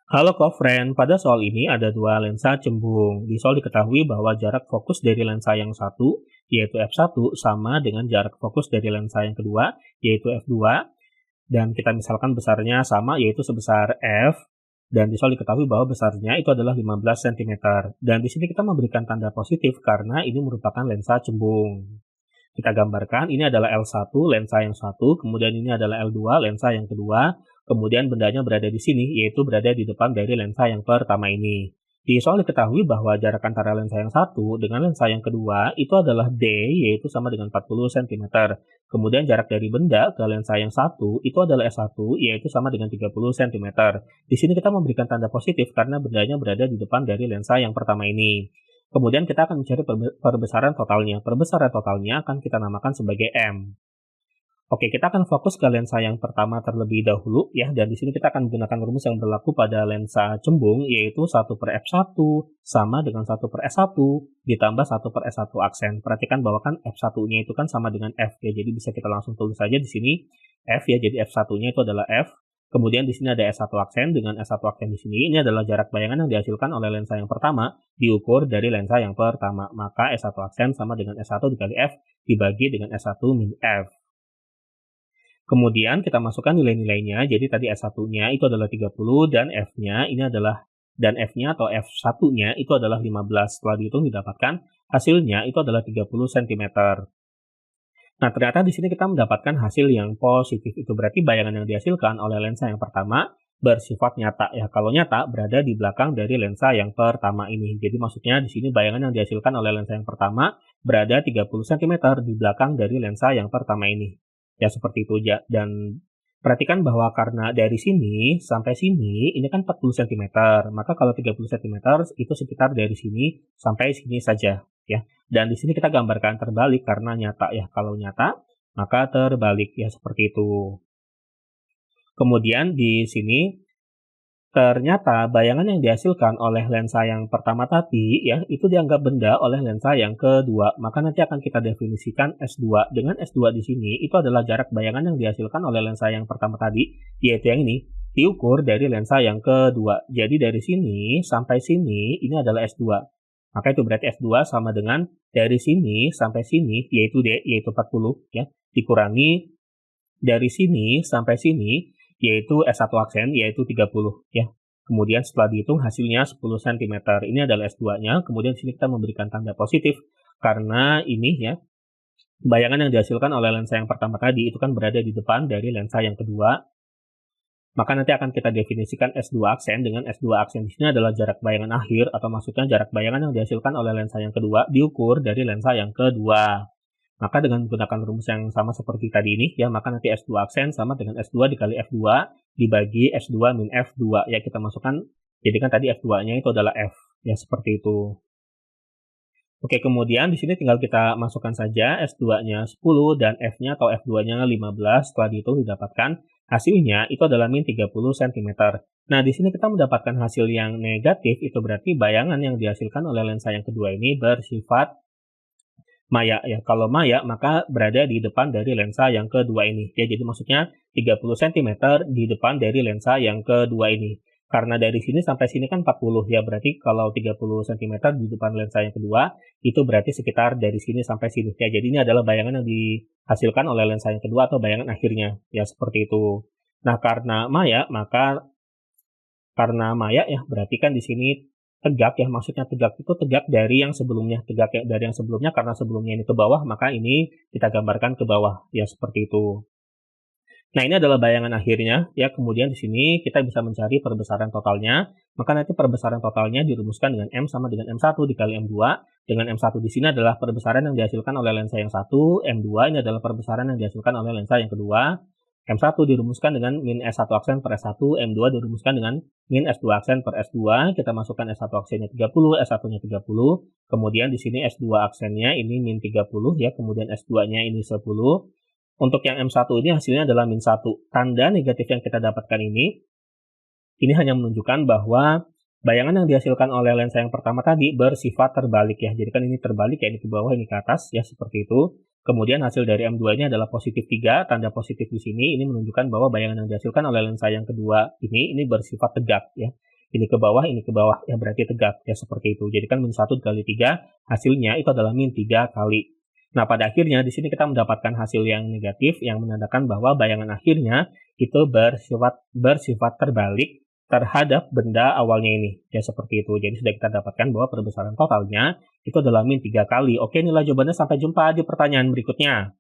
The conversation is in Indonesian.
Halo co-friend, pada soal ini ada dua lensa cembung. Di soal diketahui bahwa jarak fokus dari lensa yang satu, yaitu f1, sama dengan jarak fokus dari lensa yang kedua, yaitu f2. Dan kita misalkan besarnya sama, yaitu sebesar f. Dan di soal diketahui bahwa besarnya itu adalah 15 cm. Dan di sini kita memberikan tanda positif karena ini merupakan lensa cembung. Kita gambarkan, ini adalah L1, lensa yang satu, kemudian ini adalah L2, lensa yang kedua, kemudian bendanya berada di sini, yaitu berada di depan dari lensa yang pertama ini. Di soal diketahui bahwa jarak antara lensa yang satu dengan lensa yang kedua itu adalah D, yaitu sama dengan 40 cm. Kemudian jarak dari benda ke lensa yang satu itu adalah S1, yaitu sama dengan 30 cm. Di sini kita memberikan tanda positif karena bendanya berada di depan dari lensa yang pertama ini. Kemudian kita akan mencari perbesaran totalnya. Perbesaran totalnya akan kita namakan sebagai M. Oke, kita akan fokus ke lensa yang pertama terlebih dahulu ya, dan di sini kita akan menggunakan rumus yang berlaku pada lensa cembung, yaitu 1/f1 sama dengan 1/s1 ditambah 1/s1 aksen. Perhatikan bahwa kan f1-nya itu kan sama dengan f ya, jadi bisa kita langsung tulis saja di sini f ya, jadi f1-nya itu adalah f. Kemudian di sini ada S1 aksen dengan S1 aksen di sini. Ini adalah jarak bayangan yang dihasilkan oleh lensa yang pertama diukur dari lensa yang pertama. Maka S1 aksen sama dengan S1 dikali F dibagi dengan S1 min F. Kemudian kita masukkan nilai-nilainya. Jadi tadi S1-nya itu adalah 30 dan F-nya ini adalah F-nya atau F1-nya itu adalah 15. Setelah dihitung didapatkan hasilnya itu adalah 30 cm. Nah, ternyata di sini kita mendapatkan hasil yang positif. Itu berarti bayangan yang dihasilkan oleh lensa yang pertama bersifat nyata ya. Kalau nyata berada di belakang dari lensa yang pertama ini. Jadi maksudnya di sini bayangan yang dihasilkan oleh lensa yang pertama berada 30 cm di belakang dari lensa yang pertama ini. Ya seperti itu aja. Dan perhatikan bahwa karena dari sini sampai sini ini kan 40 cm. Maka kalau 30 cm itu sekitar dari sini sampai sini saja ya. Dan di sini kita gambarkan terbalik karena nyata ya. Kalau nyata, maka terbalik ya seperti itu. Kemudian di sini ternyata bayangan yang dihasilkan oleh lensa yang pertama tadi ya itu dianggap benda oleh lensa yang kedua. Maka nanti akan kita definisikan S2. Dengan S2 di sini itu adalah jarak bayangan yang dihasilkan oleh lensa yang pertama tadi, yaitu yang ini, diukur dari lensa yang kedua. Jadi dari sini sampai sini ini adalah S2. Maka itu berarti S2 sama dengan dari sini sampai sini, yaitu D, yaitu 40, ya, dikurangi dari sini sampai sini, yaitu S1 aksen, yaitu 30, ya. Kemudian setelah dihitung hasilnya 10 cm. Ini adalah S2-nya, kemudian di sini kita memberikan tanda positif, karena ini ya, bayangan yang dihasilkan oleh lensa yang pertama tadi itu kan berada di depan dari lensa yang kedua. Maka nanti akan kita definisikan S2 aksen dengan S2 aksen di sini adalah jarak bayangan akhir atau maksudnya jarak bayangan yang dihasilkan oleh lensa yang kedua diukur dari lensa yang kedua. Maka dengan menggunakan rumus yang sama seperti tadi ini ya, maka nanti S2 aksen sama dengan S2 dikali F2 dibagi S2 min F2 ya, kita masukkan, jadi kan tadi F2-nya itu adalah F ya, seperti itu. Oke, kemudian di sini tinggal kita masukkan saja S2-nya 10 dan F-nya atau F2-nya 15. Setelah dihitung didapatkan hasilnya itu adalah min 30 cm. Nah, di sini kita mendapatkan hasil yang negatif, itu berarti bayangan yang dihasilkan oleh lensa yang kedua ini bersifat maya ya. Kalau maya maka berada di depan dari lensa yang kedua ini. Ya, jadi maksudnya 30 cm di depan dari lensa yang kedua ini. Karena dari sini sampai sini kan 40 ya, berarti kalau 30 cm di depan lensa yang kedua, itu berarti sekitar dari sini sampai sini. Ya, jadi ini adalah bayangan yang dihasilkan oleh lensa yang kedua atau bayangan akhirnya. Ya, seperti itu. Nah, karena maya ya, berarti kan di sini tegak ya, maksudnya tegak itu tegak dari yang sebelumnya. Tegak ya, dari yang sebelumnya karena sebelumnya ini ke bawah, maka ini kita gambarkan ke bawah. Ya, seperti itu. Nah, ini adalah bayangan akhirnya ya. Kemudian di sini kita bisa mencari perbesaran totalnya. Maka nanti perbesaran totalnya dirumuskan dengan M sama dengan M1 dikali M2. Dengan M1 di sini adalah perbesaran yang dihasilkan oleh lensa yang satu, M2 ini adalah perbesaran yang dihasilkan oleh lensa yang kedua. M1 dirumuskan dengan min S1 aksen per S1, M2 dirumuskan dengan min S2 aksen per S2. Kita masukkan S1 aksennya 30, S1-nya 30. Kemudian di sini S2 aksennya ini min 30 ya, kemudian S2-nya ini 10. Untuk yang M1 ini hasilnya adalah min 1. Tanda negatif yang kita dapatkan ini hanya menunjukkan bahwa bayangan yang dihasilkan oleh lensa yang pertama tadi bersifat terbalik ya. Jadi kan ini terbalik ya, ini ke bawah, ini ke atas ya, seperti itu. Kemudian hasil dari M2 ini adalah positif 3. Tanda positif di sini ini menunjukkan bahwa bayangan yang dihasilkan oleh lensa yang kedua ini bersifat tegak ya. ini ke bawah, ya berarti tegak, ya seperti itu. Jadi kan min 1 dikali 3, hasilnya itu adalah min 3 kali. Nah, pada akhirnya di sini kita mendapatkan hasil yang negatif yang menandakan bahwa bayangan akhirnya itu bersifat terbalik terhadap benda awalnya ini. Ya seperti itu. Jadi sudah kita dapatkan bahwa perbesaran totalnya itu adalah min 3 kali. Oke, nilai jawabannya, sampai jumpa di pertanyaan berikutnya.